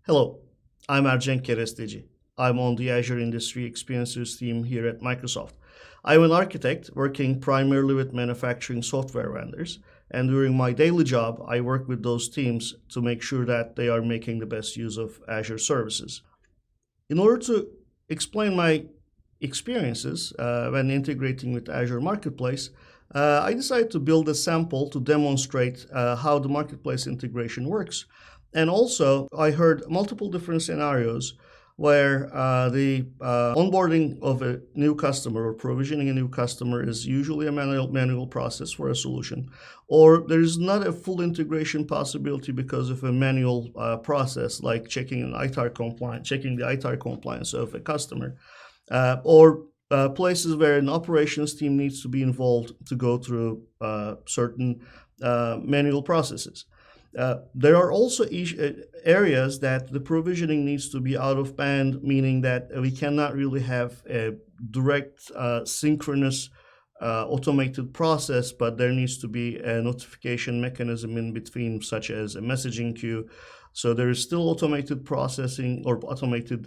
Hello, I'm Arjen Keresteci. I'm on the Azure Industry Experiences team here at Microsoft. I'm an architect working primarily with manufacturing software vendors, and during my daily job, I work with those teams to make sure that they are making the best use of Azure services. In order to explain my experiences when integrating with Azure Marketplace, I decided to build a sample to demonstrate how the Marketplace integration works. And also, I heard multiple different scenarios where the onboarding of a new customer or provisioning a new customer is usually a manual process for a solution, or there is not a full integration possibility because of a manual process like checking the ITAR compliance of a customer, or places where an operations team needs to be involved to go through certain manual processes. There are also areas that the provisioning needs to be out of band, meaning that we cannot really have a direct synchronous automated process, but there needs to be a notification mechanism in between, such as a messaging queue. So there is still automated processing or automated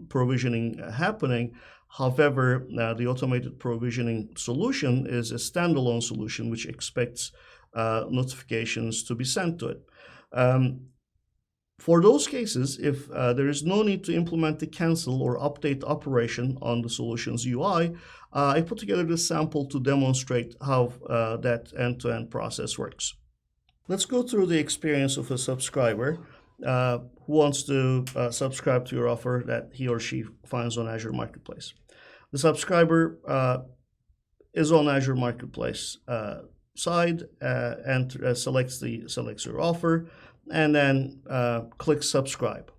provisioning happening. However, the automated provisioning solution is a standalone solution which expects notifications to be sent to it. For those cases, if there is no need to implement the cancel or update operation on the solution's UI, I put together this sample to demonstrate how that end-to-end process works. Let's go through the experience of a subscriber who wants to subscribe to your offer that he or she finds on Azure Marketplace. The subscriber is on Azure Marketplace side and selects your offer, and then clicks subscribe.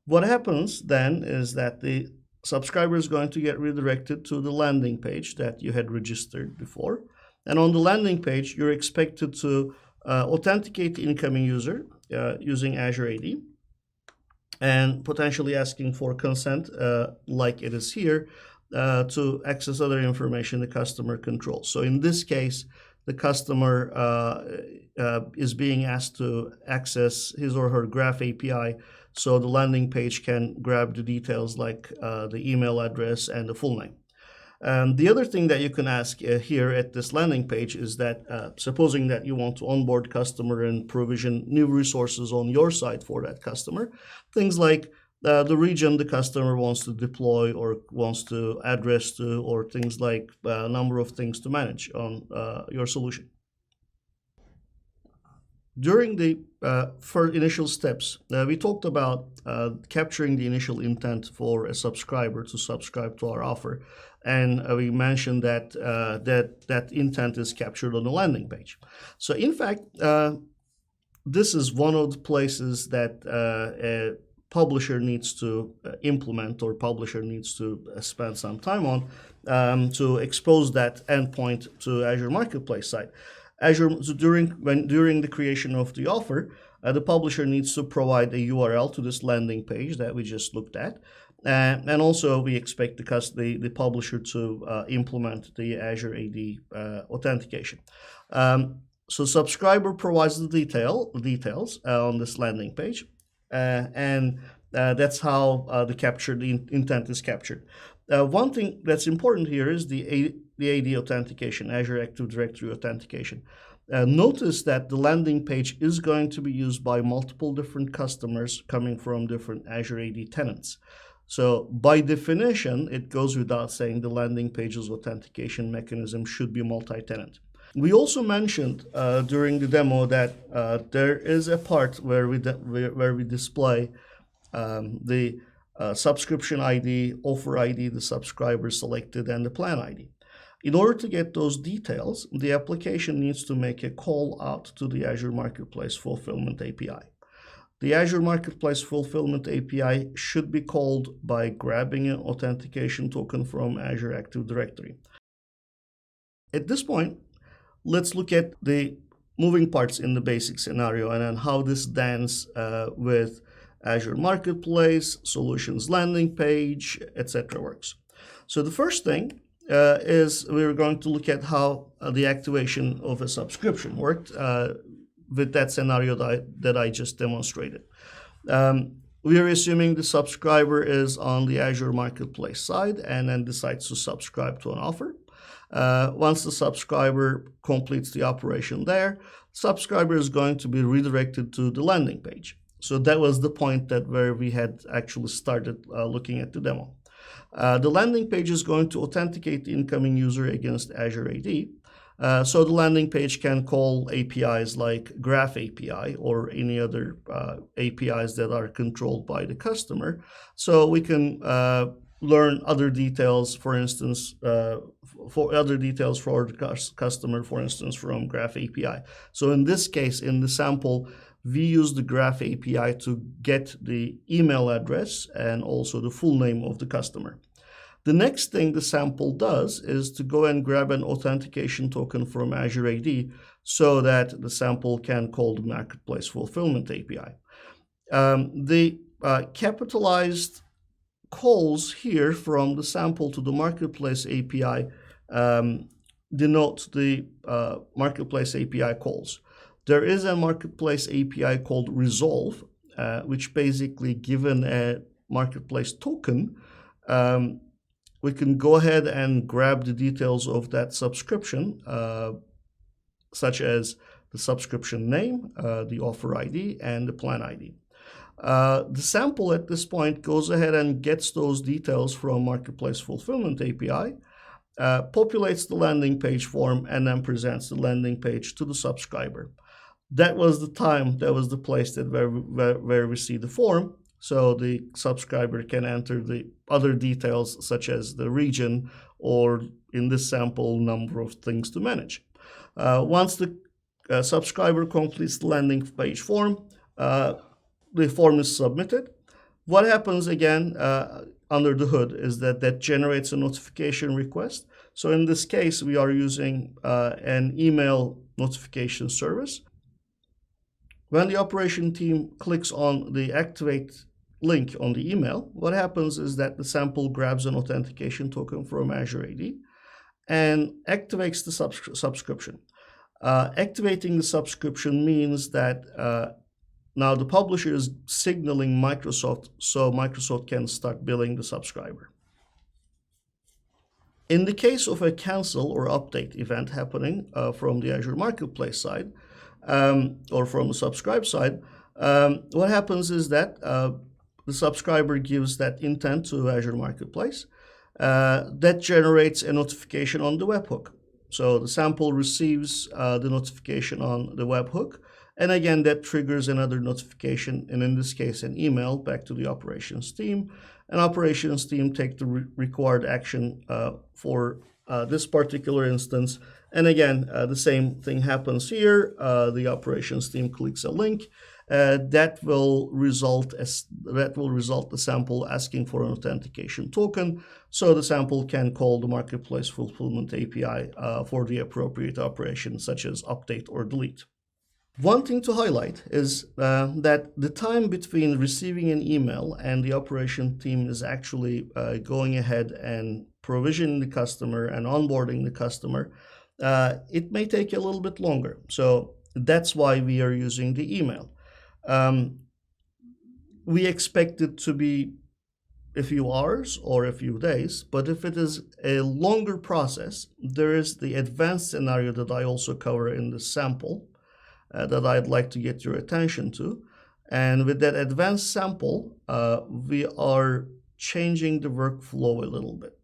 What happens then is that the subscriber is going to get redirected to the landing page that you had registered before, and on the landing page you're expected to authenticate the incoming user using Azure AD and potentially asking for consent like it is here to access other information the customer controls. So in this case, the customer is being asked to access his or her Graph API so the landing page can grab the details like the email address and the full name. The other thing that you can ask here at this landing page is that supposing that you want to onboard customer and provision new resources on your side for that customer, things like the region the customer wants to deploy or wants to address to, or things like a number of things to manage on your solution. During the first initial steps, we talked about capturing the initial intent for a subscriber to subscribe to our offer, and we mentioned that that intent is captured on the landing page. So in fact, this is one of the places that a publisher needs to implement, or publisher needs to spend some time on to expose that endpoint to Azure Marketplace side. So during the creation of the offer, the publisher needs to provide a URL to this landing page that we just looked at, and also we expect the publisher to implement the Azure AD authentication. So subscriber provides the details on this landing page. And that's how the intent is captured. One thing that's important here is the AD authentication, Azure Active Directory authentication. Notice that the landing page is going to be used by multiple different customers coming from different Azure AD tenants. So by definition, it goes without saying the landing page's authentication mechanism should be multi-tenant. We also mentioned during the demo that there is a part where we display the subscription ID, offer ID, the subscriber selected, and the plan ID. In order to get those details, the application needs to make a call out to the Azure Marketplace Fulfillment API. The Azure Marketplace Fulfillment API should be called by grabbing an authentication token from Azure Active Directory. At this point, let's look at the moving parts in the basic scenario and then how this dances with Azure Marketplace, solutions landing page, etc. works. So the first thing is we're going to look at how the activation of a subscription worked with that scenario that I just demonstrated. We are assuming the subscriber is on the Azure Marketplace side and then decides to subscribe to an offer. Once the subscriber completes the operation there, subscriber is going to be redirected to the landing page. So that was the point where we had actually started looking at the demo. The landing page is going to authenticate the incoming user against Azure AD. So the landing page can call APIs like Graph API or any other APIs that are controlled by the customer. So we can learn other details, for instance, for the customer, for instance, from Graph API. So in this case, in the sample, we use the Graph API to get the email address and also the full name of the customer. The next thing the sample does is to go and grab an authentication token from Azure AD so that the sample can call the Marketplace Fulfillment API. The capitalized calls here from the sample to the Marketplace API denote the Marketplace API calls. There is a Marketplace API called Resolve, which basically, given a Marketplace token, we can go ahead and grab the details of that subscription, such as the subscription name, the offer ID, and the plan ID. The sample at this point goes ahead and gets those details from Marketplace Fulfillment API, populates the landing page form, and then presents the landing page to the subscriber. That was the place where we see the form. So the subscriber can enter the other details such as the region or, in this sample, number of things to manage. Once the subscriber completes the landing page form, the form is submitted. What happens again under the hood is that generates a notification request. So in this case, we are using an email notification service. When the operation team clicks on the activate link on the email, what happens is that the sample grabs an authentication token from Azure AD and activates the subscription. Activating the subscription means that now the publisher is signaling Microsoft so Microsoft can start billing the subscriber. In the case of a cancel or update event happening from the Azure Marketplace side or from the subscribe side, what happens is that the subscriber gives that intent to Azure Marketplace. That generates a notification on the webhook. So the sample receives the notification on the webhook. And again, that triggers another notification, and in this case, an email back to the operations team. And operations team take the required action for this particular instance. And again, the same thing happens here. The operations team clicks a link. That will result the sample asking for an authentication token, so the sample can call the Marketplace Fulfillment API for the appropriate operation, such as update or delete. One thing to highlight is that the time between receiving an email and the operation team is actually going ahead and provisioning the customer and onboarding the customer. It may take a little bit longer, so that's why we are using the email. We expect it to be a few hours or a few days, but if it is a longer process, there is the advanced scenario that I also cover in the sample that I'd like to get your attention to. And with that advanced sample, we are changing the workflow a little bit.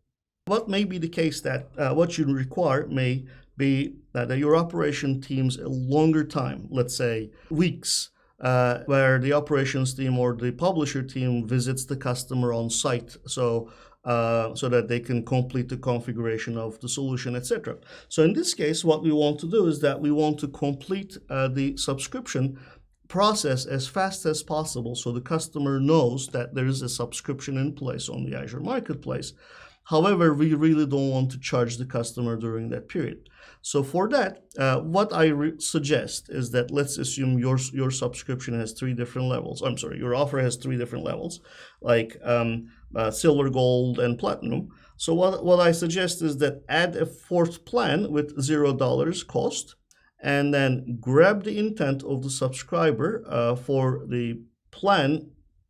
What may be the case that what you require may be that your operation teams a longer time, let's say weeks, where the operations team or the publisher team visits the customer on site, so that they can complete the configuration of the solution, etc. So in this case, what we want to do is that we want to complete the subscription process as fast as possible, so the customer knows that there is a subscription in place on the Azure Marketplace. However, we really don't want to charge the customer during that period. So for that, what I suggest is that let's assume your subscription has three different levels. I'm sorry, your offer has three different levels, like silver, gold, and platinum. So what I suggest is that add a fourth plan with $0 cost, and then grab the intent of the subscriber for the plan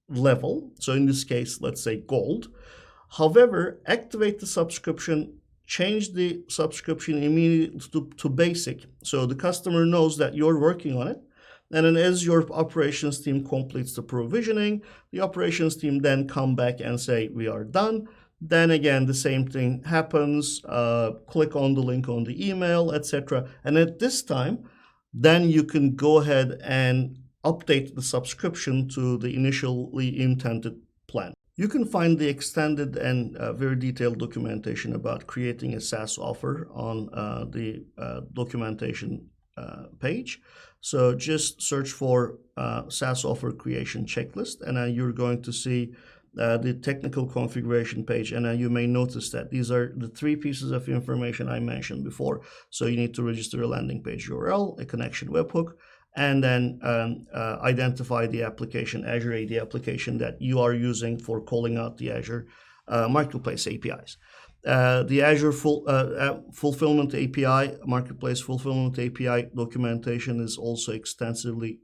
level. So in this case, let's say gold. However, activate the subscription, change the subscription immediately to basic. So the customer knows that you're working on it. And then as your operations team completes the provisioning, the operations team then come back and say, we are done. Then again, the same thing happens. Click on the link on the email, etc. And at this time, then you can go ahead and update the subscription to the initially intended plan. You can find the extended and very detailed documentation about creating a SaaS offer on the documentation page. So just search for SaaS offer creation checklist, and then you're going to see the technical configuration page. And then you may notice that these are the 3 pieces of information I mentioned before. So you need to register a landing page URL, a connection webhook, and then identify the application, Azure AD application that you are using for calling out the Azure Marketplace APIs. The Azure Fulfillment API, Marketplace Fulfillment API documentation is also extensively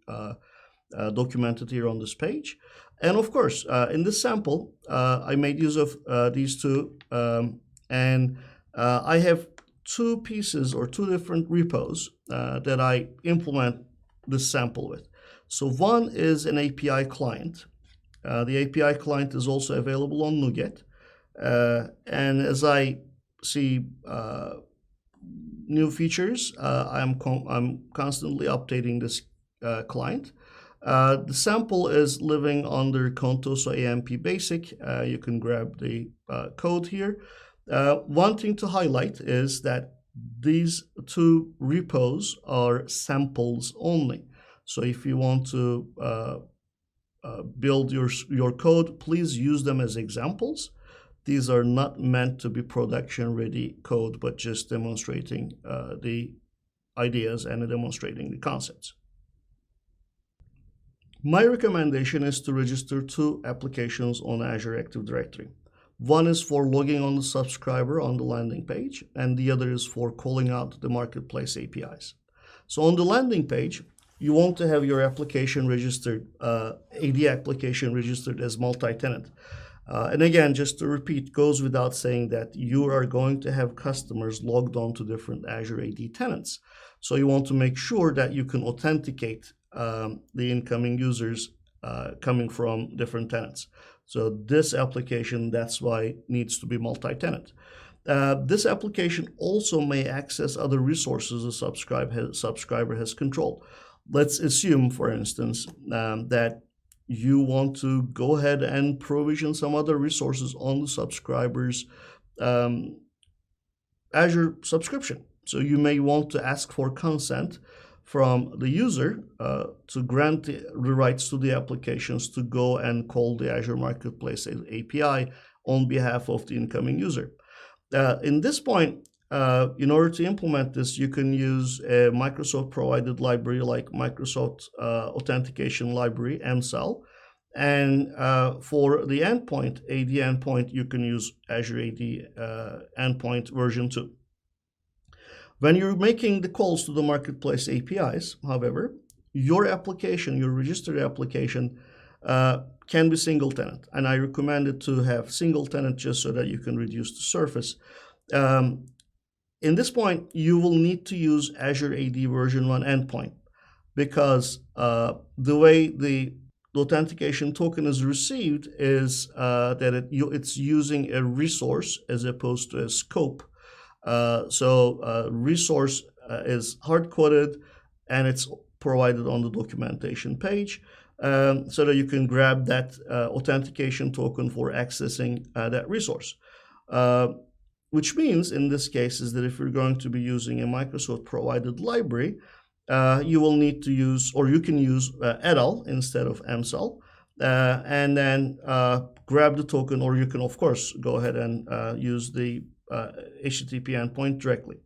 documented here on this page. And of course, in this sample, I made use of these two, and I have 2 pieces or 2 different repos that I implement this sample with. So one is an API client. The API client is also available on NuGet. And as I see new features, I'm constantly updating this client. The sample is living under Contoso AMP Basic. You can grab the code here. One thing to highlight is that these 2 repos are samples only. So if you want to build your code, please use them as examples. These are not meant to be production-ready code, but just demonstrating the ideas and demonstrating the concepts. My recommendation is to register 2 applications on Azure Active Directory. One is for logging on the subscriber on the landing page, and the other is for calling out the Marketplace APIs. So on the landing page, you want to have your application registered, AD application registered as multi-tenant. And again, just to repeat, goes without saying that you are going to have customers logged on to different Azure AD tenants. So you want to make sure that you can authenticate the incoming users coming from different tenants. So this application, that's why needs to be multi-tenant. This application also may access other resources a subscriber has control. Let's assume, for instance, that you want to go ahead and provision some other resources on the subscriber's Azure subscription. So you may want to ask for consent from the user to grant the rights to the applications to go and call the Azure Marketplace API on behalf of the incoming user. In this point, in order to implement this, you can use a Microsoft-provided library like Microsoft Authentication Library, MSAL. And for the endpoint, AD endpoint, you can use Azure AD endpoint version 2. When you're making the calls to the Marketplace APIs, however, your application, your registered application, can be single tenant. And I recommend it to have single tenant just so that you can reduce the surface. In this point, you will need to use Azure AD version 1 endpoint because the way the authentication token is received is that it's using a resource as opposed to a scope. So resource is hard-coded and it's provided on the documentation page so that you can grab that authentication token for accessing that resource. Which means in this case is that if you're going to be using a Microsoft-provided library, you will need to use, or you can use EDAL instead of MSAL, and then grab the token, or you can of course go ahead and use the HTTP endpoint directly.